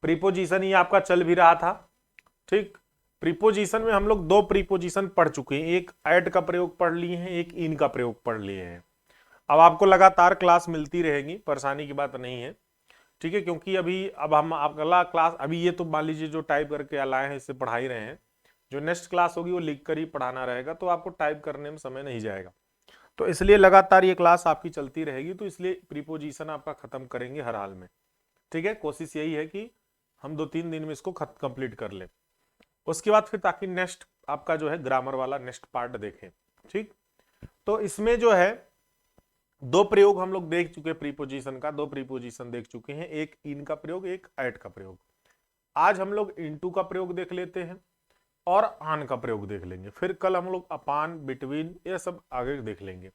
Preposition ही आपका चल भी रहा था। ठीक, प्रीपोजिशन में हम लोग दो प्रीपोजिशन पढ़ चुके हैं, एक एट का प्रयोग पढ़ लिए हैं, एक इन का प्रयोग पढ़ लिए हैं। अब आपको लगातार क्लास मिलती रहेगी, परेशानी की बात नहीं है। ठीक है, क्योंकि अभी अब हम अगला क्लास, अभी ये तो मान लीजिए जो टाइप करके लाए हैं इससे पढ़ा ही रहे हैं, जो नेक्स्ट क्लास होगी वो लिख कर ही पढ़ाना रहेगा, तो आपको टाइप करने में समय नहीं जाएगा। तो इसलिए लगातार ये क्लास आपकी चलती रहेगी, तो इसलिए प्रीपोजिशन आपका खत्म करेंगे हर हाल में। ठीक है, कोशिश यही है कि हम 2-3 दिन में इसको कंप्लीट कर लें, उसके बाद फिर ताकि नेक्स्ट आपका जो है ग्रामर वाला नेक्स्ट पार्ट देखें। ठीक, तो इसमें जो है दो प्रयोग हम लोग देख चुके, प्रीपोजिशन का दो प्रीपोजिशन देख चुके हैं, एक इन का प्रयोग, एक एट का प्रयोग। आज हम लोग इनटू का प्रयोग देख लेते हैं और आन का प्रयोग देख लेंगे, फिर कल हम लोग अपान, बिटवीन, ये सब आगे देख लेंगे।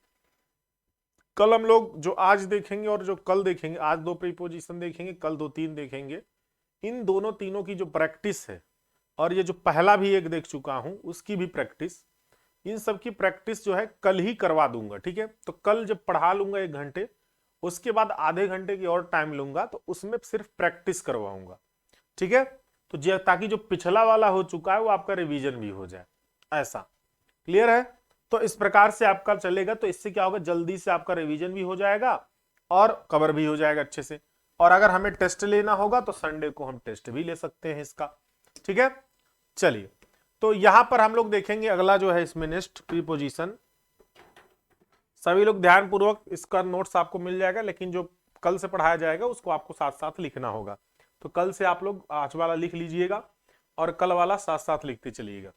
कल हम लोग जो आज देखेंगे और जो कल देखेंगे, आज दो प्रीपोजिशन देखेंगे, कल 2-3 देखेंगे। इन दोनों तीनों की जो प्रैक्टिस है, और ये जो पहला भी एक देख चुका हूं उसकी भी प्रैक्टिस, इन सब की प्रैक्टिस जो है कल ही करवा दूंगा। ठीक है, तो कल जब पढ़ा लूंगा 1 घंटे, उसके बाद आधे घंटे की और टाइम लूंगा, तो उसमें सिर्फ प्रैक्टिस करवाऊंगा। ठीक है, तो ताकि जो पिछला वाला हो चुका है वो आपका रिवीजन भी हो जाए, ऐसा। क्लियर है? तो इस प्रकार से आपका चलेगा, तो इससे क्या होगा, जल्दी से आपका रिवीजन भी हो जाएगा और कवर भी हो जाएगा अच्छे से। और अगर हमें टेस्ट लेना होगा तो संडे को हम टेस्ट भी ले सकते हैं इसका। ठीक है, चलिए, तो यहां पर हम लोग देखेंगे अगला जो है इसमें नेक्स्ट प्रीपोजिशन। सभी लोग ध्यान पूर्वक, इसका नोट्स आपको मिल जाएगा, लेकिन जो कल से पढ़ाया जाएगा उसको आपको साथ साथ लिखना होगा। तो कल से आप लोग आज वाला लिख लीजिएगा और कल वाला साथ साथ लिखते चलिएगा।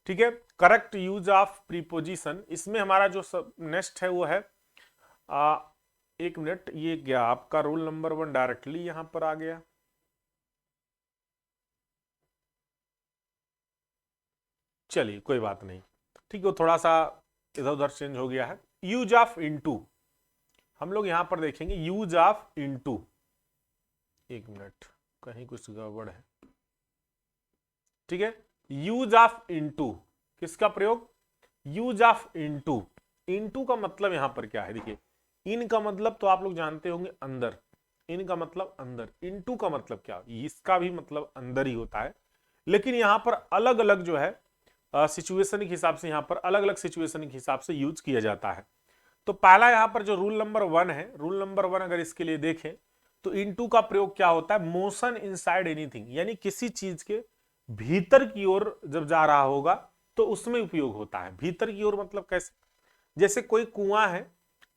ठीक है, करेक्ट यूज ऑफ प्रीपोजिशन, इसमें हमारा जो नेक्स्ट है वो है 1 मिनट, ये क्या आपका रूल नंबर 1 डायरेक्टली यहां पर आ गया। चलिए कोई बात नहीं, ठीक है, थोड़ा सा इधर उधर चेंज हो गया है। यूज ऑफ इनटू, हम लोग यहां पर देखेंगे यूज ऑफ इनटू। 1 मिनट, कहीं कुछ गड़बड़ है। ठीक है, यूज ऑफ इनटू, किसका प्रयोग, यूज ऑफ इनटू। इनटू का मतलब यहां पर क्या है, देखिए, इन का मतलब तो आप लोग जानते होंगे अंदर, इन का मतलब अंदर, इनटू का मतलब क्या, इसका भी मतलब अंदर ही होता है, लेकिन यहां पर अलग अलग जो है सिचुएशन के हिसाब से, यहां पर अलग अलग सिचुएशन के हिसाब से यूज किया जाता है। तो पहला यहां पर जो रूल नंबर 1 है, रूल नंबर 1 अगर इसके लिए देखें तो इनटू का प्रयोग क्या होता है, मोशन इनसाइड एनीथिंग, यानी किसी चीज के भीतर की ओर जब जा रहा होगा तो उसमें उपयोग होता है। भीतर की ओर मतलब कैसे, जैसे कोई कुआं है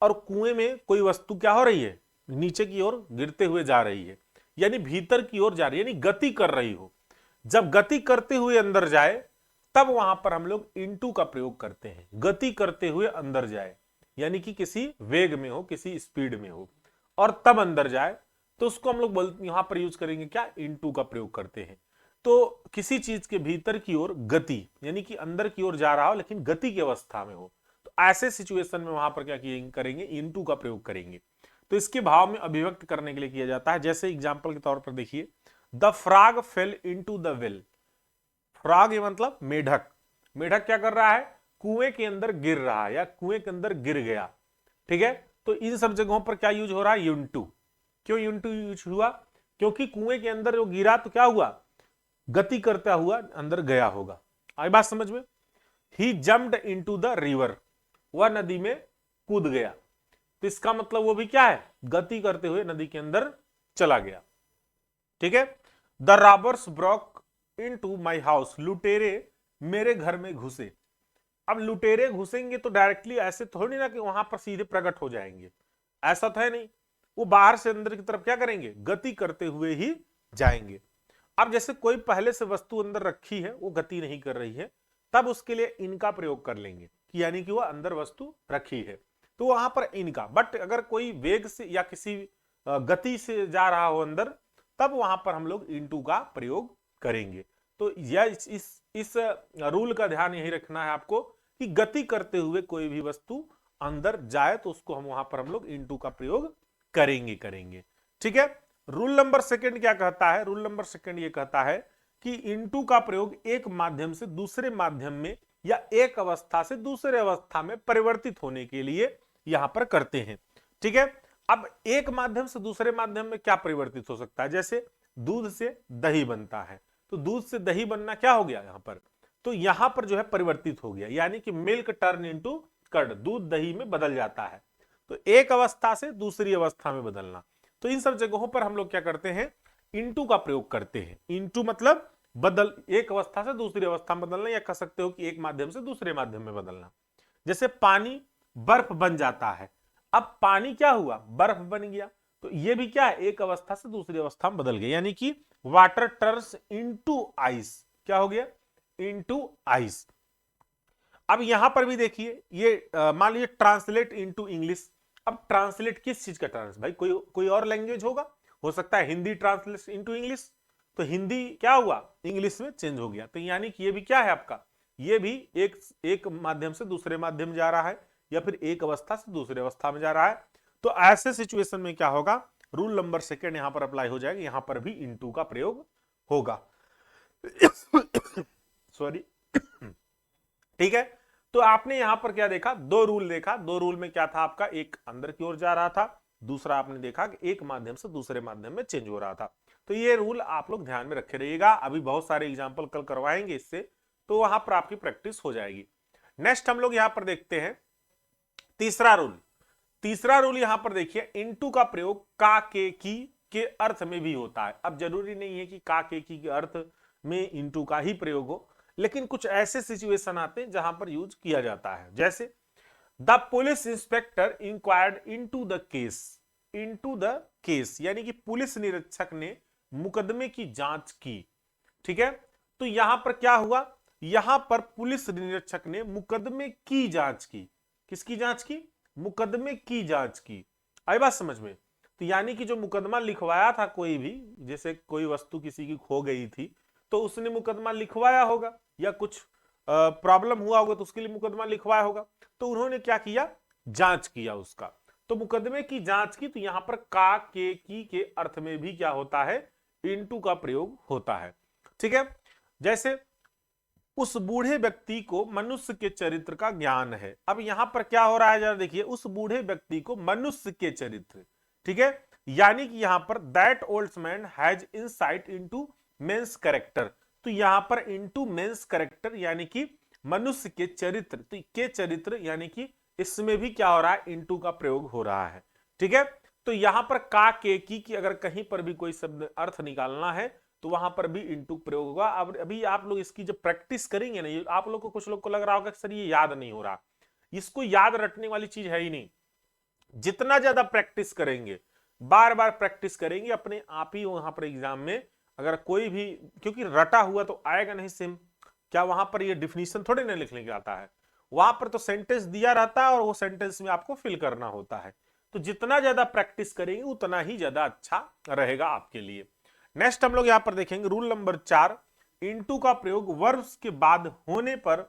और कुएं में कोई वस्तु क्या हो रही है, नीचे की ओर गिरते हुए जा रही है, यानी भीतर की ओर जा रही है, यानी गति कर रही हो। जब गति करते हुए अंदर जाए तब वहां पर हम लोग इनटू का प्रयोग करते हैं, गति करते हुए अंदर जाए, यानी कि किसी वेग में हो, किसी स्पीड में हो और तब अंदर जाए, तो उसको हम लोग यहां पर यूज करेंगे क्या, इनटू का प्रयोग करते हैं। तो किसी चीज के भीतर की ओर गति, यानी कि अंदर की ओर जा रहा हो लेकिन गति की अवस्था में हो, तो ऐसे सिचुएशन में वहां पर क्या करेंगे, इनटू का प्रयोग करेंगे। तो इसके भाव में अभिव्यक्त करने के लिए किया जाता है। जैसे एग्जाम्पल के तौर पर देखिए, the frog fail into the well. Frog ये मतलब मेढक, मेढक क्या कर रहा है, कुएं के अंदर गिर रहा है या कुएं के अंदर गिर गया। ठीक है, तो इन सब जगहों पर क्या यूज हो रहा है, यूनटू। क्यों यूनटू यूज हुआ, क्योंकि कुएं के अंदर जो गिरा तो क्या हुआ, गति करता हुआ अंदर गया होगा। आई बात समझ में। ही जम्प्ड इनटू द रिवर, वह नदी में कूद गया, तो इसका मतलब वो भी क्या है, गति करते हुए नदी के अंदर चला गया। ठीक है, the robbers broke into my house, लुटेरे मेरे घर में घुसे। अब लुटेरे घुसेंगे तो डायरेक्टली ऐसे थोड़ी ना कि वहां पर सीधे प्रकट हो जाएंगे, ऐसा तो है नहीं, वो बाहर से अंदर की तरफ क्या करेंगे, गति करते हुए ही जाएंगे। अब जैसे कोई पहले से वस्तु अंदर रखी है, वो गति नहीं कर रही है, तब उसके लिए इनका प्रयोग कर लेंगे, कि यानी कि वो अंदर वस्तु रखी है, तो वहां पर इनका। बट अगर कोई वेग से या किसी गति से जा रहा हो अंदर, तब वहां पर हम लोग इनटू का प्रयोग करेंगे। तो यह इस रूल का ध्यान यही रखना है आपको कि गति करते हुए कोई भी वस्तु अंदर जाए तो उसको हम लोग इनटू का प्रयोग करेंगे। ठीक है, रूल नंबर 2 क्या कहता है, रूल नंबर 2 ये कहता है कि इनटू का प्रयोग एक माध्यम से दूसरे माध्यम में या एक अवस्था से दूसरे अवस्था में परिवर्तित होने के लिए यहां पर करते हैं। ठीक है, अब एक माध्यम से दूसरे माध्यम में क्या परिवर्तित हो सकता है, जैसे दूध से दही बनता है। तो दूध से दही बनना क्या हो गया यहां पर, तो यहां पर जो है परिवर्तित हो गया, यानी कि मिल्क टर्न इनटू कर्ड, दूध दही में बदल जाता है। तो एक अवस्था से दूसरी अवस्था में बदलना, तो इन सब जगहों पर हम लोग क्या करते हैं, इनटू का प्रयोग करते हैं। इनटू मतलब बदल, एक अवस्था से दूसरी अवस्था में बदलना, या कह सकते हो कि एक माध्यम से दूसरे माध्यम में बदलना। जैसे पानी बर्फ बन जाता है, अब पानी क्या हुआ, बर्फ बन गया, तो ये भी क्या है, एक अवस्था से दूसरी अवस्था में बदल गया, यानी कि वाटर टर्न्स इनटू आइस, क्या हो गया, इनटू आइस। अब यहां पर भी देखिए, ये मान लीजिए ट्रांसलेट इनटू इंग्लिश। अब ट्रांसलेट किस चीज का ट्रांस, भाई कोई और लैंग्वेज होगा, हो सकता है हिंदी ट्रांसलेट इनटू इंग्लिश, तो हिंदी क्या हुआ, इंग्लिश में चेंज हो गया। तो यानी कि ये भी क्या है आपका, ये भी एक माध्यम से दूसरे माध्यम जा रहा है, या फिर एक अवस्था से दूसरे अवस्था में जा रहा है। तो ऐसे सिचुएशन में क्या होगा, रूल नंबर सेकंड यहां पर अप्लाई हो जाएगा, यहां पर भी इनटू का प्रयोग होगा। सॉरी। ठीक है, तो आपने यहां पर क्या देखा, दो रूल देखा। दो रूल में क्या था आपका, एक अंदर की ओर जा रहा था, दूसरा आपने देखा कि एक माध्यम से दूसरे माध्यम में चेंज हो रहा था। तो ये रूल आप लोग ध्यान में रखे रहिएगा, अभी बहुत सारे एग्जाम्पल कल करवाएंगे इससे, तो वहां पर आपकी प्रैक्टिस हो जाएगी। नेक्स्ट हम लोग यहां पर देखते हैं तीसरा रूल। तीसरा रूल यहां पर देखिए, इनटू का प्रयोग का, की के अर्थ में भी होता है। अब जरूरी नहीं है कि का, की के अर्थ में इनटू का ही प्रयोग हो, लेकिन कुछ ऐसे सिचुएशन आते हैं जहां पर यूज किया जाता है। जैसे the police inspector inquired into the case, into the case यानी कि पुलिस निरीक्षक ने मुकदमे की जांच की। ठीक है, तो यहां पर क्या हुआ, यहां पर पुलिस निरीक्षक ने मुकदमे की जांच की। किसकी जांच की, मुकदमे की जांच की। आई बात समझ में। तो यानी कि जो मुकदमा लिखवाया था कोई भी, जैसे कोई वस्तु किसी की खो गई थी, तो उसने मुकदमा लिखवाया होगा, या कुछ प्रॉब्लम हुआ होगा तो उसके लिए मुकदमा लिखवाया होगा। तो उन्होंने क्या किया, जांच किया उसका, तो मुकदमे की जांच की। तो यहां पर का, की के अर्थ में भी क्या होता है, इनटू का प्रयोग होता है। ठीक है, जैसे उस बूढ़े व्यक्ति को मनुष्य के चरित्र का ज्ञान है। अब यहां पर क्या हो रहा है, जरा देखिए, उस बूढ़े व्यक्ति को मनुष्य के चरित्र, ठीक है, यानी कि यहां पर that old man has insight into men's character. तो यहां पर इनटू मेंस कैरेक्टर यानी कि मनुष्य के चरित्र, तो के चरित्र यानी कि इसमें भी क्या हो रहा है, इनटू का प्रयोग हो रहा है। ठीक है, तो यहां पर का, के, की अगर कहीं पर भी कोई शब्द अर्थ निकालना है तो वहां पर भी इनटू प्रयोग होगा। अब अभी आप लोग इसकी जब प्रैक्टिस करेंगे ना, आप लोग को, कुछ लोग को लग रहा होगा कि सर ये याद नहीं हो रहा, इसको याद रखने वाली चीज है ही नहीं। जितना ज्यादा प्रैक्टिस करेंगे, बार बार प्रैक्टिस करेंगे, अपने आप ही वहां पर एग्जाम में अगर कोई भी, क्योंकि रटा हुआ तो आएगा नहीं सेम, क्या वहां पर ये डिफिनीशन थोड़े ना लिखने के आता है, वहां पर तो सेंटेंस दिया रहता है और वो सेंटेंस में आपको फिल करना होता है। तो जितना ज्यादा प्रैक्टिस करेंगे उतना ही ज्यादा अच्छा रहेगा आपके लिए। नेक्स्ट हम लोग यहां पर देखेंगे रूल नंबर 4, इनटू का प्रयोग वर्ब्स के बाद होने पर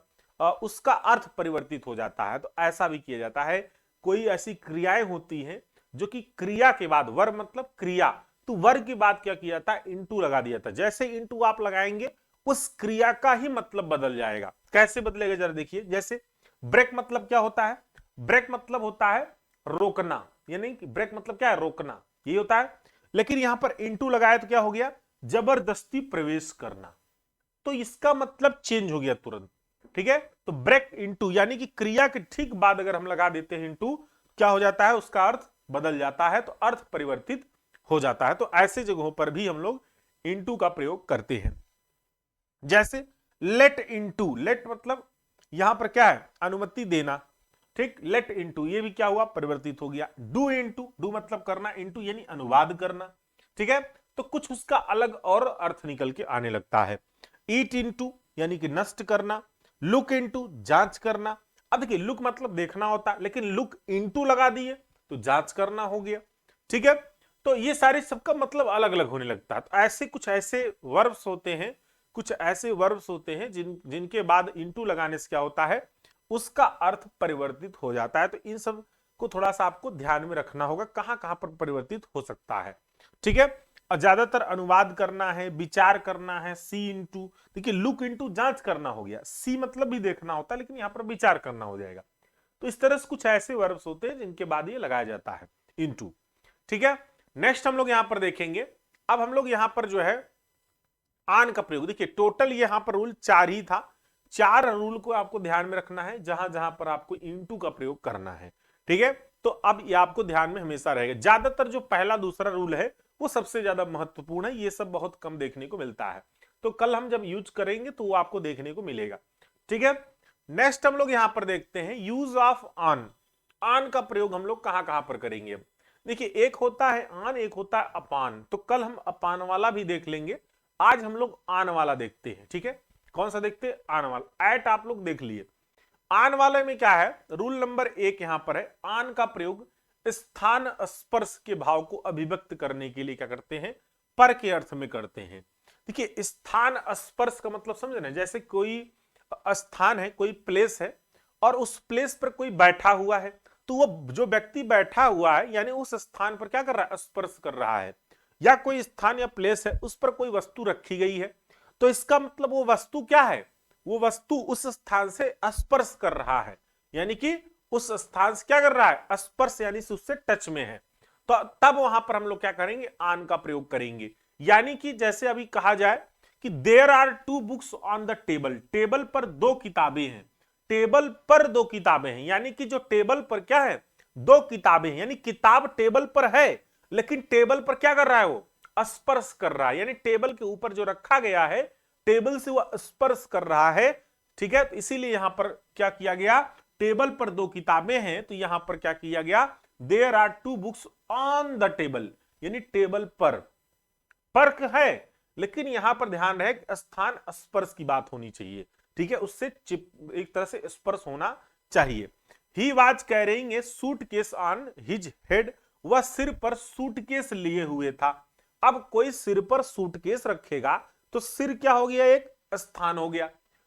उसका अर्थ परिवर्तित हो जाता है। तो ऐसा भी किया जाता है, कोई ऐसी क्रियाएं होती हैं जो कि क्रिया के बाद, वर्ब मतलब क्रिया, तो वर्ब के बाद क्या किया जाता है, इनटू लगा दिया था। जैसे इनटू आप लगाएंगे उस क्रिया का ही मतलब बदल जाएगा। कैसे बदलेगा जरा देखिए, जैसे ब्रेक मतलब क्या होता है, ब्रेक मतलब होता है रोकना, यानी कि ब्रेक मतलब क्या है, रोकना, ये होता है। लेकिन यहां पर इनटू लगाया तो क्या हो गया, जबरदस्ती प्रवेश करना, तो इसका मतलब चेंज हो गया तुरंत। ठीक है, तो ब्रेक इनटू यानी कि क्रिया के ठीक बाद अगर हम लगा देते हैं इनटू, क्या हो जाता है, उसका अर्थ बदल जाता है, तो अर्थ परिवर्तित हो जाता है। तो ऐसे जगहों पर भी हम लोग इनटू का प्रयोग करते हैं। जैसे लेट इनटू, लेट मतलब यहां पर क्या है, अनुमति देना। ठीक, लेट इनटू ये भी क्या हुआ, परिवर्तित हो गया। डू इनटू, डू मतलब करना, इनटू यानी अनुवाद करना। ठीक है, तो कुछ उसका अलग और अर्थ निकल के आने लगता है। ईट इनटू यानी कि नष्ट करना, लुक इनटू जांच करना। अब देखिए, लुक मतलब देखना होता है, लेकिन लुक इनटू लगा दिए तो जांच करना हो गया। ठीक है, तो ये सारे सबका मतलब अलग अलग होने लगता है। तो ऐसे कुछ ऐसे वर्ब्स होते हैं, कुछ ऐसे वर्ब्स होते हैं जिनके बाद इनटू लगाने से क्या होता है, उसका अर्थ परिवर्तित हो जाता है। तो इन सब को थोड़ा सा आपको ध्यान में रखना होगा, कहां कहां पर परिवर्तित हो सकता है। ठीक है, और ज्यादातर अनुवाद करना है, विचार करना है, सी इनटू, देखिए लुक इनटू जांच करना हो गया, सी मतलब भी देखना होता है, लेकिन यहां पर विचार करना हो जाएगा। तो इस तरह से कुछ ऐसे वर्ब्स होते हैं जिनके बाद ये लगाया जाता है इनटू। ठीक है, नेक्स्ट हम लोग यहां पर देखेंगे अब हम लोग यहां पर जो है आन का प्रयोग, देखिए टोटल यहां पर रूल 4 ही था, 4 रूल को आपको ध्यान में रखना है जहां जहां पर आपको इनटू का प्रयोग करना है, ठीक है। तो अब ये आपको ध्यान में हमेशा रहेगा। ज्यादातर जो पहला दूसरा रूल है वो सबसे ज्यादा महत्वपूर्ण है, ये सब बहुत कम देखने को मिलता है, तो कल हम जब यूज करेंगे तो वो आपको देखने को मिलेगा, ठीक है। नेक्स्ट हम लोग यहां पर देखते हैं यूज ऑफ ऑन। ऑन का प्रयोग हम लोग कहां कहां पर करेंगे। अब देखिए एक होता है ऑन, एक होता है अपान, तो कल हम अपान वाला भी देख लेंगे, आज हम लोग आन वाला देखते हैं, ठीक है। कौन सा देखते हैं, आन वाला। एट आप लोग देख लिए। आन वाले में क्या है, रूल नंबर 1 यहां पर है, आन का प्रयोग स्थान स्पर्श के भाव को अभिव्यक्त करने के लिए क्या करते हैं, पर के अर्थ में करते हैं। देखिए स्थान स्पर्श का मतलब समझे ना, जैसे कोई स्थान है, कोई प्लेस है और उस प्लेस पर कोई बैठा हुआ है, तो वो जो व्यक्ति बैठा हुआ है यानी उस स्थान पर क्या कर रहा है, स्पर्श कर रहा है। या कोई स्थान या प्लेस है उस पर कोई वस्तु रखी गई है, तो इसका मतलब वो वस्तु क्या है, वो वस्तु उस स्थान से स्पर्श कर रहा है, यानी कि उस स्थान से क्या कर रहा है, स्पर्श, यानी उससे टच में है। तो तब वहां पर हम लोग क्या करेंगे, आन का प्रयोग करेंगे। यानी कि जैसे अभी कहा जाए कि there are 2 books on the table, table पर 2 किताबें हैं, टेबल पर 2 किताबें हैं, यानी कि जो टेबल पर क्या है, 2 किताबें हैं, यानी किताब टेबल पर है लेकिन टेबल पर क्या कर रहा है, वो स्पर्श कर रहा है, यानी टेबल के ऊपर जो रखा गया है टेबल से वो स्पर्श कर रहा है, ठीक है। तो इसीलिए यहां पर क्या किया गया, टेबल पर 2 किताबें हैं, तो यहां पर क्या किया गया, there are 2 books on the table, यानी टेबल पर। फर्क है, लेकिन यहां पर ध्यान रहे स्थान स्पर्श की बात होनी चाहिए, ठीक है, उससे एक तरह से स्पर्श होना चाहिए। He was carrying a suitcase on his head, वह सिर पर सूटकेस लिए हुए था। अब कोई सिर पर सूटकेस रखेगा तो सिर क्या हो गया, एक स्थान हो गया,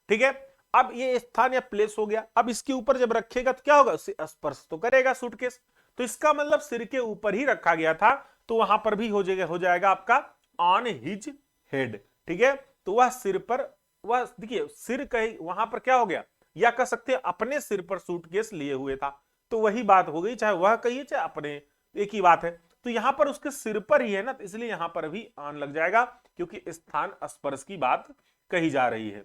ठीक है। अब ये स्थान या प्लेस हो गया, अब इसके ऊपर जब रखेगा तो क्या होगा, उससे स्पर्श तो करेगा सूटकेस, तो इसका मतलब सिर के ऊपर ही रखा गया था, तो वहां पर भी हो जाएगा आपका ऑन हिज हेड, ठीक है। तो वह सिर पर, वह देखिए सिर कहीं वहां पर क्या हो गया, या कह सकते हैं अपने सिर पर सूटकेस लिए हुए था, तो वही बात हो गई, चाहे वह कहिए चाहे अपने, एक ही बात है। तो यहां पर उसके सिर पर ही है ना, तो इसलिए यहां पर भी ऑन लग जाएगा, क्योंकि स्थान स्पर्श की बात कही जा रही है,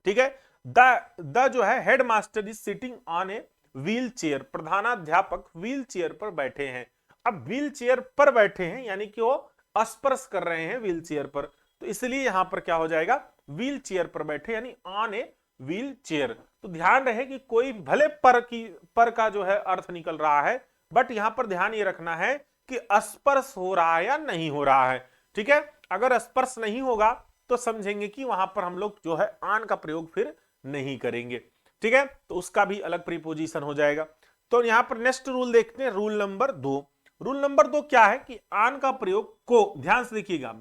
ठीक है। द जो है head master is sitting on a wheel chair, प्रधानाध्यापक व्हील चेयर पर बैठे हैं। अब व्हील चेयर पर बैठे हैं यानी कि वो स्पर्श कर रहे हैं व्हील चेयर पर, तो इसलिए यहां पर क्या हो जाएगा, व्हील चेयर पर बैठे यानी ऑन ए व्हील चेयर। तो ध्यान रहे कि कोई भले पर का जो है अर्थ निकल रहा है, बट यहां पर ध्यान ये रखना है कि स्पर्श हो रहा है या नहीं हो रहा है, ठीक है। अगर स्पर्श नहीं होगा तो समझेंगे कि वहां पर हम लोग जो है आन का प्रयोग फिर नहीं करेंगे, ठीक है, तो उसका भी अलग प्रीपोजिशन हो जाएगा। तो यहां पर नेक्स्ट रूल देखते हैं, रूल नंबर 2। रूल नंबर 2 क्या है कि आन का प्रयोग को, ध्यान से देखिएगा,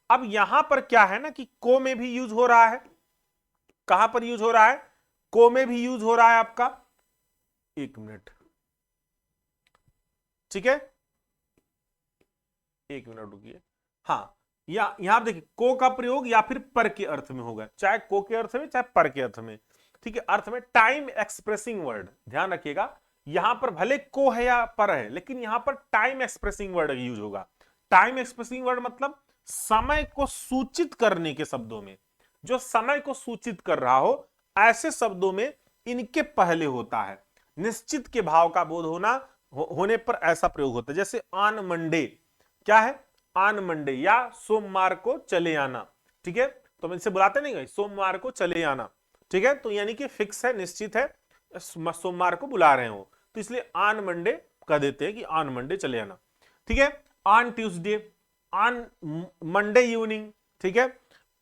अब यहां पर क्या है ना कि को में भी यूज हो रहा है, कहां पर यूज हो रहा है, को में भी यूज हो रहा है आपका, 1 मिनट, ठीक है, 1 मिनट रुकिए। हाँ, या यहां देखिए को का प्रयोग या फिर पर के अर्थ में होगा, चाहे को के अर्थ में चाहे पर के अर्थ में, ठीक है। अर्थ में टाइम एक्सप्रेसिंग वर्ड, ध्यान रखिएगा, यहां पर भले को है या पर है, लेकिन यहां पर टाइम एक्सप्रेसिंग वर्ड यूज होगा। टाइम एक्सप्रेसिंग वर्ड मतलब समय को सूचित करने के शब्दों में, जो समय को सूचित कर रहा हो ऐसे शब्दों में इनके पहले होता है। निश्चित के भाव का बोध होने पर ऐसा प्रयोग होता है, जैसे ऑन मंडे, क्या है, ऑन मंडे, या सोमवार को चले आना, ठीक है। तो हम इनसे बुलाते नहीं गए, सोमवार को चले आना, ठीक है, तो यानी कि फिक्स है, निश्चित है, सोमवार को बुला रहे हो, तो इसलिए ऑन मंडे कह देते हैं कि ऑन मंडे चले आना, ठीक है। On Tuesday, on Monday evening, ठीक है,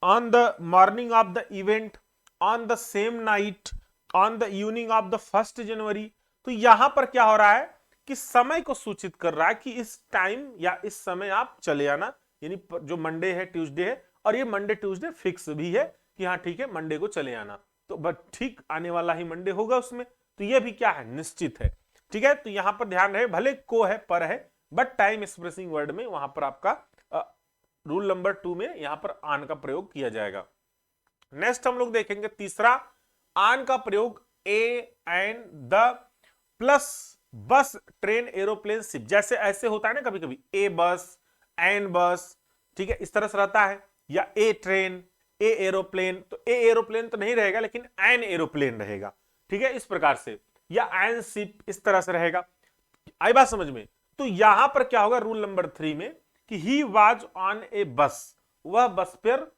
on the morning of the event, on the same night, on the evening of the 1 जनवरी। तो यहां पर क्या हो रहा है कि समय को सूचित कर रहा है कि इस टाइम या इस समय आप चले आना, यानी जो मंडे है ट्यूसडे है, और ये मंडे ट्यूसडे फिक्स भी है कि हाँ ठीक है मंडे को चले आना, तो बट ठीक आने वाला ही मंडे होगा उसमें, तो ये भी क्या है, निश्चित है, ठीक है। तो यहां पर ध्यान रहे भले को है पर है, बट टाइम एक्सप्रेसिंग वर्ड में वहां पर आपका रूल नंबर 2 में यहां पर आन का प्रयोग किया जाएगा। नेक्स्ट हम लोग देखेंगे तीसरा, आन का प्रयोग A and the plus bus train aeroplane ship, जैसे ऐसे होता है ना कभी कभी, ए बस, एन बस, ठीक है, इस तरह से रहता है। या ए ट्रेन, ए एरोप्लेन, तो ए एरोप्लेन तो नहीं रहेगा लेकिन एन एरोप्लेन रहेगा, ठीक है, इस प्रकार से। या एन शिप, इस तरह से रहेगा। आई बात समझ में? तो यहां पर क्या होगा रूल नंबर 3 में कि ही वाज ऑन ए बस, वह बस पर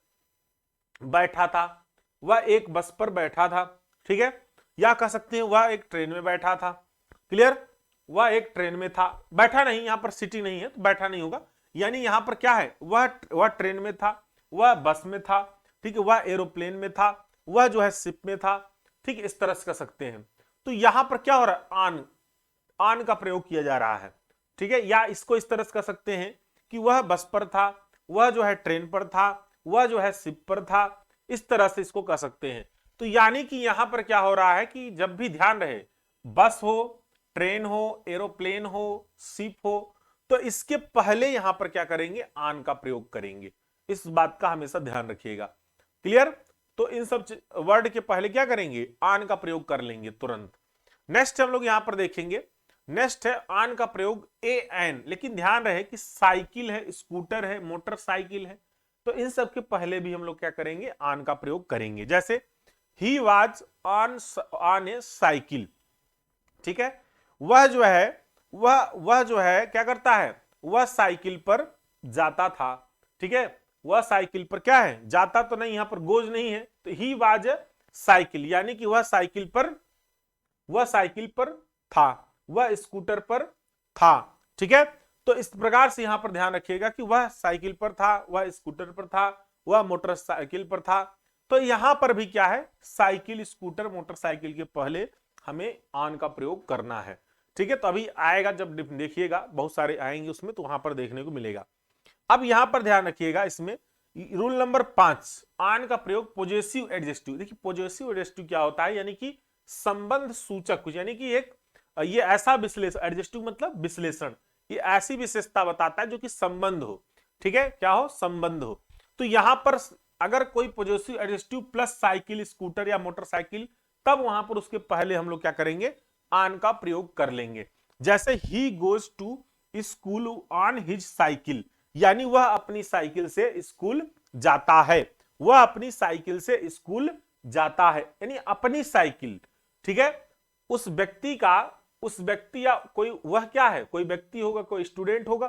बैठा था, वह एक बस पर बैठा था, ठीक है। या कह सकते हैं वह एक ट्रेन में बैठा था। क्लियर? वह एक ट्रेन में था, बैठा नहीं, यहां पर सिटी नहीं है तो बैठा नहीं होगा, यानी यहां पर क्या है, वह ट्रेन में था, वह बस में था, ठीक है, वह एरोप्लेन में था, वह जो है शिप में था, ठीक है, इस तरह से कर सकते हैं। तो यहां पर क्या हो रहा है, आन का प्रयोग किया जा रहा है, ठीक है। या इसको इस तरह से कर सकते हैं कि वह बस पर था, वह जो है ट्रेन पर था, वह जो है शिप पर था, इस तरह से इसको कर सकते हैं। तो यानी कि यहां पर क्या हो रहा है कि जब भी ध्यान रहे, बस हो, ट्रेन हो, एरोप्लेन हो, शिप हो, तो इसके पहले यहां पर क्या करेंगे, आन का प्रयोग करेंगे। इस बात का हमेशा ध्यान रखिएगा। क्लियर? तो इन सब वर्ड के पहले क्या करेंगे, आन का प्रयोग कर लेंगे तुरंत। नेक्स्ट हम लोग यहां पर देखेंगे, नेक्स्ट है आन का प्रयोग ए एन, लेकिन ध्यान रहे कि साइकिल है, स्कूटर है, मोटरसाइकिल है, तो इन सब के पहले भी हम लोग क्या करेंगे, आन का प्रयोग करेंगे। जैसे he was on A cycle, ठीक है, वह जो है वह जो है क्या करता है, वह साइकिल पर जाता था, ठीक है, वह साइकिल पर क्या है, जाता तो नहीं, यहां पर गोज नहीं है, तो ही वाज साइकिल, यानी कि वह साइकिल पर था, वह स्कूटर पर था, ठीक है। तो इस प्रकार से यहां पर ध्यान रखिएगा कि वह साइकिल पर था, वह स्कूटर पर था, वह मोटरसाइकिल पर था। तो यहां पर भी क्या है, साइकिल, स्कूटर, मोटरसाइकिल के पहले हमें आन का प्रयोग करना है, ठीक है। तो अभी आएगा, जब देखिएगा बहुत सारे आएंगे उसमें, तो वहां पर देखने को मिलेगा। अब यहां पर ध्यान रखिएगा, इसमें रूल नंबर 5, आन का प्रयोग पॉजेसिव एडजेक्टिव। देखिए पॉजेसिव एडजेक्टिव क्या होता है, यानी कि संबंध सूचक कुछ, यानी कि एक ये ऐसा विश्लेषण, एडजेक्टिव मतलब विश्लेषण, ये ऐसी विशेषता बताता है जो कि संबंध हो, ठीक है, क्या हो, संबंध हो। तो यहां पर अगर कोई possessive adjective plus cycle, scooter या मोटरसाइकिल, तब वहां पर उसके पहले हम लोग क्या करेंगे, आन का प्रयोग कर लेंगे। जैसे he goes to school on his cycle, यानी वह अपनी साइकिल से स्कूल जाता है, वह अपनी साइकिल से स्कूल जाता है, यानी अपनी साइकिल, ठीक है। उस व्यक्ति या कोई, वह क्या है, कोई व्यक्ति होगा, कोई स्टूडेंट होगा,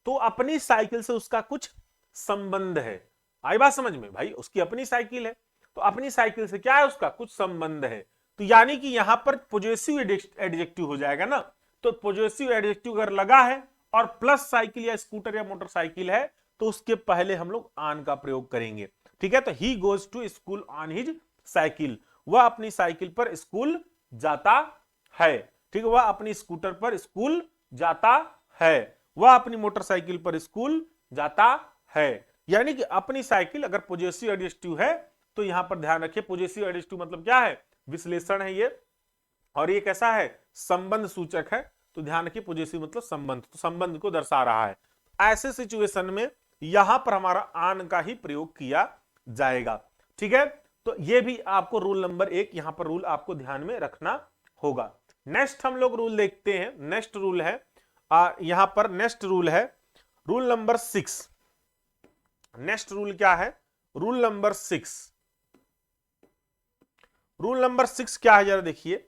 तो अपनी साइकिल से उसका कुछ संबंध है। आई बात समझ में भाई, उसकी अपनी साइकिल है, तो अपनी साइकिल से क्या है, उसका कुछ संबंध है। तो यानी कि यहां पर पॉजेसिव एडजेक्टिव हो जाएगा ना, तो पॉजेसिव एडजेक्टिव अगर लगा है और प्लस साइकिल या स्कूटर या मोटरसाइकिल है, तो उसके पहले हम लोग आन का प्रयोग करेंगे, ठीक है। तो he goes to school on his cycle, वह अपनी साइकिल पर स्कूल जाता है, ठीक है, वह अपनी स्कूटर पर स्कूल जाता है, वह अपनी मोटरसाइकिल पर स्कूल जाता है। यानी कि अपनी साइकिल अगर पॉजेसिव एडजेक्टिव है, तो यहां पर ध्यान रखिए, पॉजेसिव एडजेक्टिव मतलब क्या है, विश्लेषण है ये, और ये कैसा है, संबंध सूचक है। तो ध्यान रखिए पॉजेसिव मतलब संबंध, तो संबंध को दर्शा रहा है। ऐसे सिचुएशन में यहां पर हमारा आन का ही प्रयोग किया जाएगा, ठीक है। तो ये भी आपको रूल नंबर 1 यहां पर रूल आपको ध्यान में रखना होगा। नेक्स्ट हम लोग रूल देखते हैं, नेक्स्ट रूल है यहां पर, नेक्स्ट रूल है रूल नंबर 6। नेक्स्ट रूल क्या है, रूल नंबर 6। रूल नंबर 6 क्या है, जरा देखिए,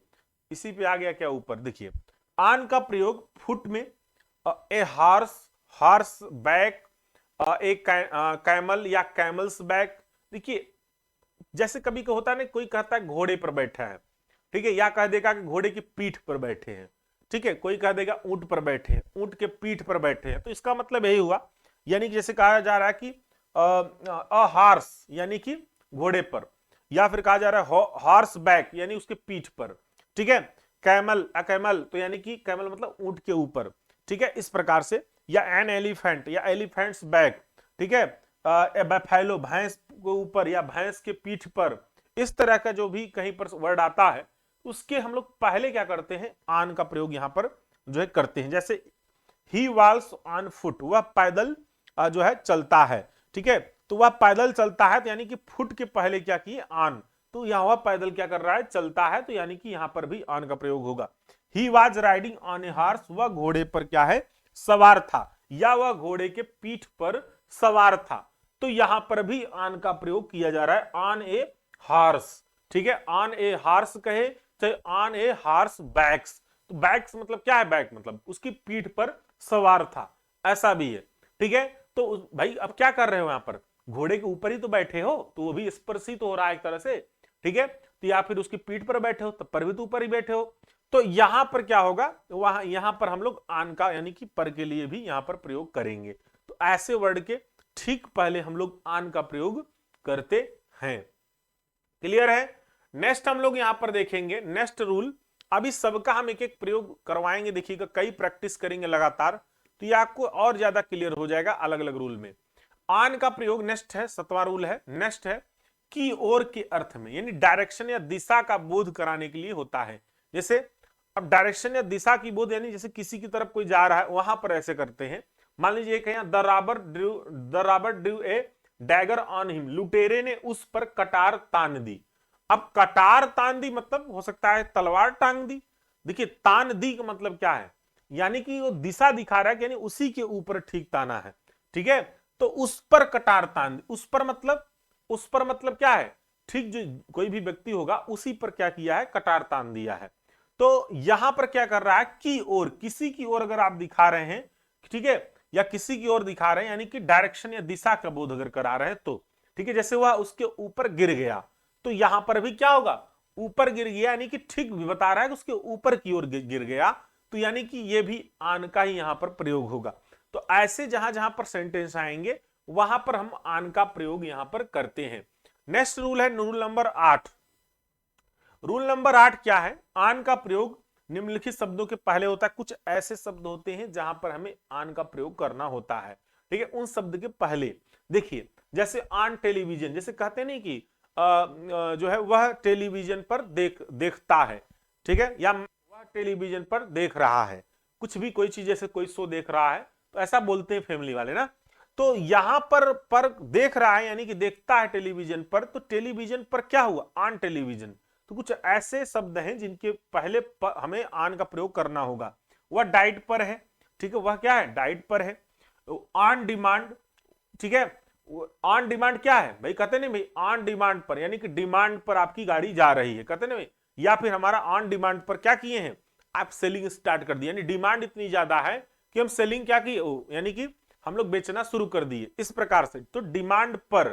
इसी पे आ गया क्या ऊपर, देखिए आन का प्रयोग फुट में, ए हार्स बैक, एक कैमल या कैमल्स बैक। देखिए जैसे कभी का होता है ना, कोई कहता है घोड़े पर बैठा है, ठीक है, या कह देगा कि घोड़े की पीठ पर बैठे हैं, ठीक है, कोई कह देगा ऊंट पर बैठे हैं, ऊंट के पीठ पर बैठे हैं। तो इसका मतलब यही हुआ, यानी कि जैसे कहा जा रहा है कि हार्स यानी कि घोड़े पर, या फिर कहा जा रहा है हॉर्स बैक यानी उसके पीठ पर, ठीक है। कैमल तो यानी कि कैमल मतलब ऊंट के ऊपर, ठीक है, इस प्रकार से। या एन एलिफेंट या एलिफेंट्स बैक, ठीक है, बैफेलो भैंस के ऊपर या भैंस के पीठ पर, इस तरह का जो भी कहीं पर वर्ड आता है, उसके हम लोग पहले क्या करते हैं, आन का प्रयोग यहां पर जो है करते हैं। जैसे ही वॉल्स ऑन फुट, वह पैदल जो है चलता है, ठीक है, तो वह पैदल चलता है, तो यानी कि फुट के पहले क्या किए, आन, तो यहां वह पैदल क्या कर रहा है, चलता है, तो यानी कि यहां पर भी आन का प्रयोग होगा। He was riding on a horse, वह घोड़े पर क्या है, सवार था, या वह घोड़े के पीठ पर सवार था। तो यहां पर भी ऑन का प्रयोग किया जा रहा है, ऑन ए हॉर्स। ठीक है, ऑन ए हॉर्स कहे चाहे ऑन ए हॉर्स बैक्स, तो बैक्स मतलब क्या है, बैक मतलब उसकी पीठ पर सवार था, ऐसा भी है। ठीक है, तो भाई अब क्या कर रहे हो, यहां पर घोड़े के ऊपर ही तो बैठे हो, तो वो भी स्पर्शित हो रहा है एक तरह से। ठीक है, तो या फिर उसकी पीठ पर बैठे हो, तब पर भी तो ऊपर ही बैठे हो। तो यहां पर क्या होगा, वहां यहां पर हम लोग आन का यानी कि पर के लिए भी यहां पर प्रयोग करेंगे। तो ऐसे वर्ड के ठीक पहले हम लोग आन का प्रयोग करते हैं। क्लियर है। नेक्स्ट हम लोग यहां पर देखेंगे नेक्स्ट रूल। अभी सबका हम एक एक प्रयोग करवाएंगे, देखिएगा कई प्रैक्टिस करेंगे लगातार, तो ये आपको और ज्यादा क्लियर हो जाएगा अलग अलग रूल में। आन का प्रयोग नेक्स्ट है, 7वां रूल है, नेक्स्ट है की ओर के अर्थ में, यानी डायरेक्शन या दिशा का बोध कराने के लिए होता है। जैसे अब डायरेक्शन या दिशा की बोध, यानी जैसे किसी की तरफ कोई जा रहा है, वहां पर ऐसे करते हैं। मान लीजिए कहीं the robber Drew A dagger on him, लुटेरे ने उस पर कटार तान दी। अब कटार तान दी मतलब हो सकता है तलवार टांग दी। देखिए तान दी का मतलब क्या है, यानी कि वो दिशा दिखा रहा है, यानी उसी के ऊपर ठीक ताना है। ठीक है, तो उस पर कटार तान दी, उस पर मतलब क्या है, ठीक जो कोई भी व्यक्ति होगा उसी पर क्या किया है, कटार तान दिया है। तो यहां पर क्या कर रहा है, की ओर, किसी की ओर अगर आप दिखा रहे हैं, ठीक है, या किसी की ओर दिखा रहे हैं, यानी कि डायरेक्शन या दिशा का बोध अगर करा रहे हैं तो। ठीक है, जैसे वह उसके ऊपर गिर गया, तो यहां पर भी क्या होगा, ऊपर गिर गया, यानी कि ठीक भी बता रहा है कि उसके ऊपर की ओर गिर गया, तो यानी कि ये भी आन का ही यहां पर प्रयोग होगा। तो ऐसे जहां जहां पर सेंटेंस आएंगे वहां पर हम आन का प्रयोग यहां पर करते हैं। नेक्स्ट रूल है रूल नंबर 8। रूल नंबर 8 क्या है, आन का प्रयोग निम्नलिखित शब्दों के पहले होता है। कुछ ऐसे शब्द होते हैं जहां पर हमें आन का प्रयोग करना होता है। ठीक है, उन शब्द के पहले देखिए, जैसे ऑन टेलीविजन, जैसे कहते नहीं कि जो है वह टेलीविजन पर देखता है। ठीक है, या वह टेलीविजन पर देख रहा है, कुछ भी कोई चीज जैसे कोई शो देख रहा है, तो ऐसा बोलते हैं फैमिली वाले ना। तो यहां पर देख रहा है यानी कि देखता है टेलीविजन पर, तो टेलीविजन पर क्या हुआ, ऑन टेलीविजन। तो कुछ ऐसे शब्द हैं जिनके पहले हमें आन का प्रयोग करना होगा। वह डाइट पर है, ठीक है, वह क्या है, डाइट पर है। ऑन डिमांड, ठीक है, ऑन डिमांड क्या है भाई, कहते नहीं भाई ऑन डिमांड पर, यानी कि डिमांड पर आपकी गाड़ी जा रही है, कहते नहीं भाई। या फिर हमारा ऑन डिमांड पर क्या किए हैं, आप सेलिंग स्टार्ट कर दिए, यानी डिमांड इतनी ज्यादा है कि हम सेलिंग क्या किए, यानी कि हम लोग बेचना शुरू कर दिए, इस प्रकार से। तो डिमांड पर,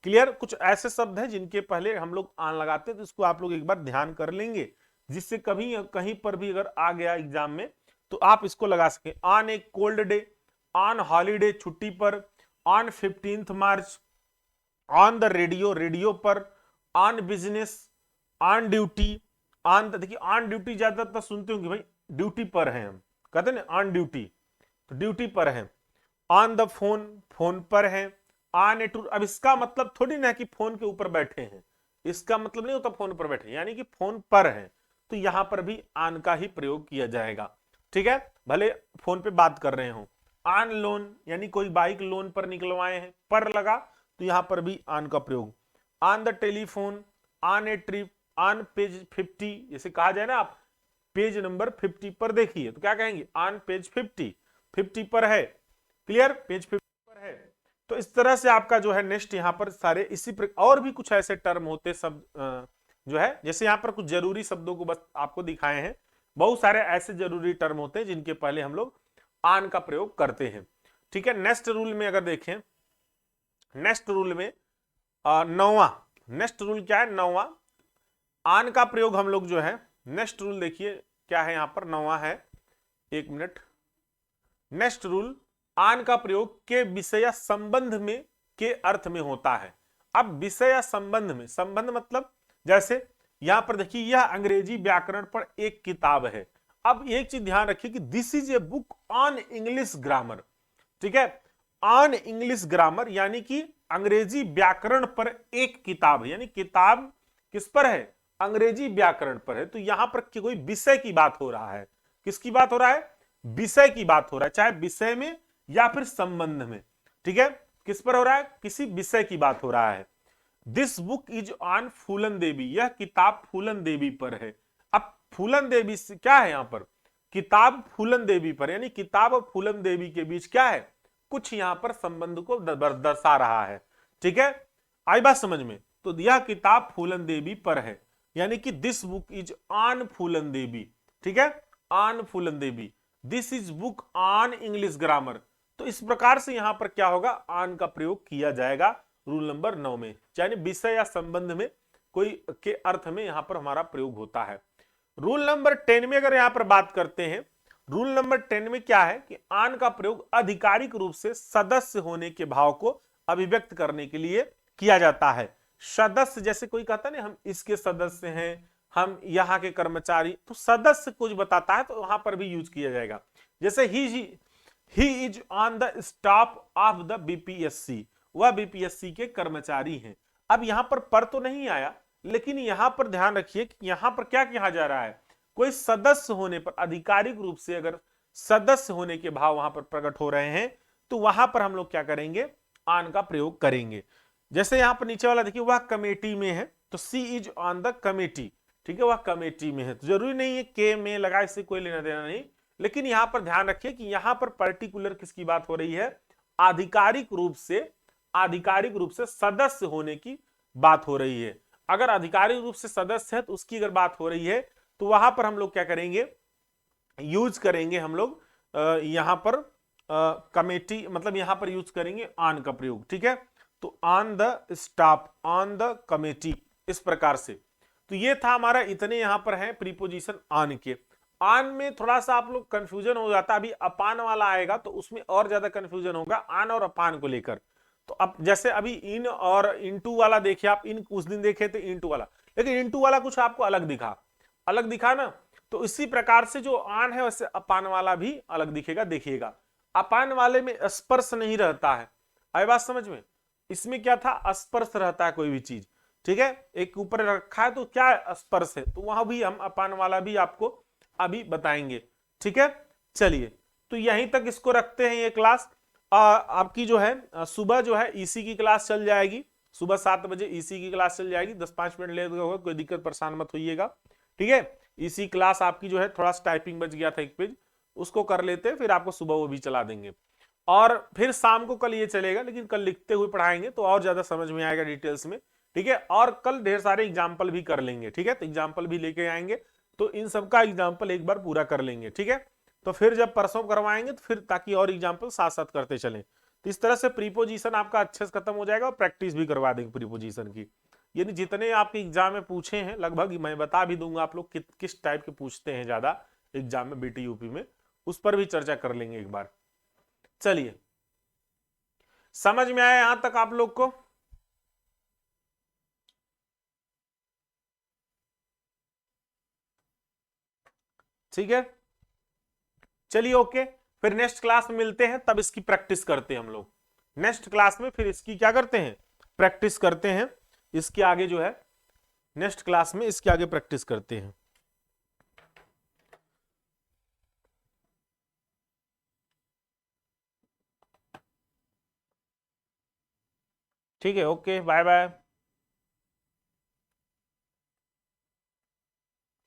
क्लियर। कुछ ऐसे शब्द हैं जिनके पहले हम लोग आन लगाते हैं, तो इसको आप लोग एक बार ध्यान कर लेंगे, जिससे कभी कहीं पर भी अगर आ गया एग्जाम में तो आप इसको लगा सके। On a cold day, on holiday, छुट्टी पर, on 15 March, on the radio, radio पर, on business, on duty, on, देखिए ऑन ड्यूटी ज्यादातर सुनते होंगे भाई, ड्यूटी पर हैं हम, कहते हैं ऑन ड्यूटी, तो ड्यूटी पर हैं। ऑन द फोन, फोन पर है। ऑन ए टूर, अब इसका मतलब थोड़ी ना कि फोन के ऊपर बैठे हैं, इसका मतलब नहीं होता फोन पर बैठे, यानी कि फोन पर है, तो यहां पर भी ऑन का ही प्रयोग किया जाएगा। ठीक है, भले फोन पे बात कर रहे हो। ऑन लोन, यानी कोई बाइक लोन पर निकलवाए हैं, पर लगा, तो यहां पर भी ऑन का प्रयोग। On the telephone, on A trip, on page 50, जैसे कहा जाए ना आप पेज नंबर 50 पर देखिए, तो क्या कहेंगे, ऑन पेज 50 पर है, क्लियर, पेज 50 पर है। तो इस तरह से आपका जो है नेक्स्ट यहाँ पर सारे इसी और भी कुछ ऐसे टर्म होते सब जो है, जैसे यहाँ पर कुछ जरूरी शब्दों को बस आपको दिखाए हैं, बहुत सारे ऐसे जरूरी टर्म होते हैं जिनके पहले हम लोग आन का प्रयोग करते हैं। ठीक है, नेक्स्ट रूल में अगर देखें, नेक्स्ट रूल में नौवां, नेक्स्ट रूल क्या है, नौवां आन का प्रयोग हम लोग जो है, नेक्स्ट रूल देखिए क्या है यहाँ पर, नौवां है, एक मिनट। नेक्स्ट रूल आन का प्रयोग के विषय या संबंध में के अर्थ में होता है। अब विषय या संबंध में, संबंध मतलब जैसे यहां पर देखिए यह अंग्रेजी व्याकरण पर एक किताब है। अब एक चीज ध्यान रखिए कि this is a book on English grammar. ठीक है, ऑन इंग्लिश ग्रामर यानी कि अंग्रेजी व्याकरण पर एक किताब है, यानी किताब किस पर है, अंग्रेजी व्याकरण पर है। तो यहां पर कोई विषय की बात हो रहा है, किसकी बात हो रहा है, विषय की बात हो रहा है, चाहे विषय में या फिर संबंध में। ठीक है, किस पर हो रहा है, किसी विषय की बात हो रहा है। दिस बुक इज ऑन फूलन देवी, यह किताब फूलन देवी पर है। अब फूलन देवी क्या है, यहां पर किताब फूलन देवी पर, यानी किताब और फूलन देवी के बीच क्या है, कुछ यहां पर संबंध को दर्शा रहा है। ठीक है, आई बात समझ में? तो यह किताब फूलन देवी पर है, यानी कि दिस बुक इज ऑन फूलन देवी। ठीक है, on Phoolan Devi. This is book on English grammar. तो इस प्रकार से यहां पर क्या होगा, ऑन का प्रयोग किया जाएगा रूल नंबर 9 में, यानी विषय या संबंध में कोई के अर्थ में यहां पर हमारा प्रयोग होता है। रूल नंबर 10 में अगर यहां पर बात करते हैं, रूल नंबर 10 में क्या है कि ऑन का प्रयोग आधिकारिक रूप से सदस्य होने के भाव को अभिव्यक्त करने के लिए किया जाता है। सदस्य, जैसे कोई कहता है ना हम इसके सदस्य हैं, हम यहाँ के कर्मचारी, तो सदस्य कुछ बताता है तो वहां पर भी यूज किया जाएगा। जैसे he is on the staff of the BPSC, वह बीपीएससी के कर्मचारी हैं। अब यहां पर तो नहीं आया, लेकिन यहां पर ध्यान रखिए कि यहां पर क्या कहा जा रहा है, कोई सदस्य होने पर, आधिकारिक रूप से अगर सदस्य होने के भाव वहां पर प्रकट हो रहे हैं तो वहां पर हम लोग क्या करेंगे, ऑन का प्रयोग करेंगे। जैसे यहां पर नीचे वाला देखिए, वह कमेटी में है, तो सी इज ऑन द कमेटी। ठीक है, वह कमेटी में है, तो जरूरी नहीं है के में लगा, इससे कोई लेना देना नहीं, लेकिन यहां पर ध्यान रखिए कि यहां पर पर्टिकुलर किसकी बात हो रही है, आधिकारिक रूप से सदस्य होने की बात हो रही है। अगर आधिकारिक रूप से सदस्य है तो उसकी अगर बात हो रही है तो वहां पर हम लोग क्या करेंगे, यूज करेंगे हम लोग यहां पर कमेटी, मतलब यहां पर यूज करेंगे ऑन का प्रयोग। ठीक है, तो on the staff, on the committee, इस प्रकार से। तो ये था हमारा, इतने यहां पर है प्रीपोजिशन ऑन के। ऑन में थोड़ा सा आप लोग कंफ्यूजन हो जाता है, अभी अपान वाला आएगा तो उसमें और ज्यादा कंफ्यूजन होगा ऑन और अपान को लेकर। तो अब जैसे अभी इन और इनटू वाला देखिए आप, इन उस दिन देखे थे इनटू वाला, लेकिन इनटू वाला कुछ आपको अलग दिखा ना, तो इसी प्रकार से जो आन है वैसे अपान वाला भी अलग दिखेगा। देखिएगा, अपान वाले में स्पर्श नहीं रहता है, आई बात समझ में? इसमें क्या था, स्पर्श रहता है कोई भी चीज। ठीक है, एक ऊपर रखा है तो क्या स्पर्श है, तो वहां भी हम अपान वाला भी आपको अभी बताएंगे। ठीक है, चलिए, तो यहीं तक इसको रखते हैं ये क्लास। आपकी जो है सुबह जो है ईसी की क्लास चल जाएगी, सुबह 7 बजे ईसी की क्लास चल जाएगी, 10-5 मिनट लेट होगा, कोई दिक्कत परेशान मत होइएगा। ठीक है, इसी क्लास आपकी जो है, थोड़ा सा टाइपिंग बच गया था एक पेज, उसको कर लेते हैं, फिर आपको सुबह वो भी चला देंगे। और फिर शाम को कल ये चलेगा, लेकिन कल लिखते हुए पढ़ाएंगे तो और ज्यादा समझ में आएगा डिटेल्स में। ठीक है, और कल ढेर सारे एग्जाम्पल भी कर लेंगे। ठीक है, तो एग्जाम्पल भी लेके आएंगे, तो इन सबका एग्जाम्पल एक बार पूरा कर लेंगे। ठीक है, तो फिर जब परसों करवाएंगे तो फिर ताकि और एग्जाम्पल साथ साथ करते चलें, तो इस तरह से प्रीपोजिशन आपका अच्छे से खत्म हो जाएगा और प्रैक्टिस भी करवा देंगे प्रीपोजिशन की। यानी जितने आपके एग्जाम में पूछे हैं लगभग मैं बता भी दूंगा आप लोग किस टाइप के पूछते हैं ज्यादा एग्जाम में बीटी यूपी में, उस पर भी चर्चा कर लेंगे एक बार। चलिए, समझ में आया यहां तक आप लोग को? ठीक है, चलिए ओके, फिर नेक्स्ट क्लास में मिलते हैं, तब इसकी प्रैक्टिस करते हैं हम लोग। नेक्स्ट क्लास में फिर इसकी क्या करते हैं, प्रैक्टिस करते हैं। इसके आगे जो है नेक्स्ट क्लास में इसके आगे प्रैक्टिस करते हैं। ठीक है, ओके, बाय बाय।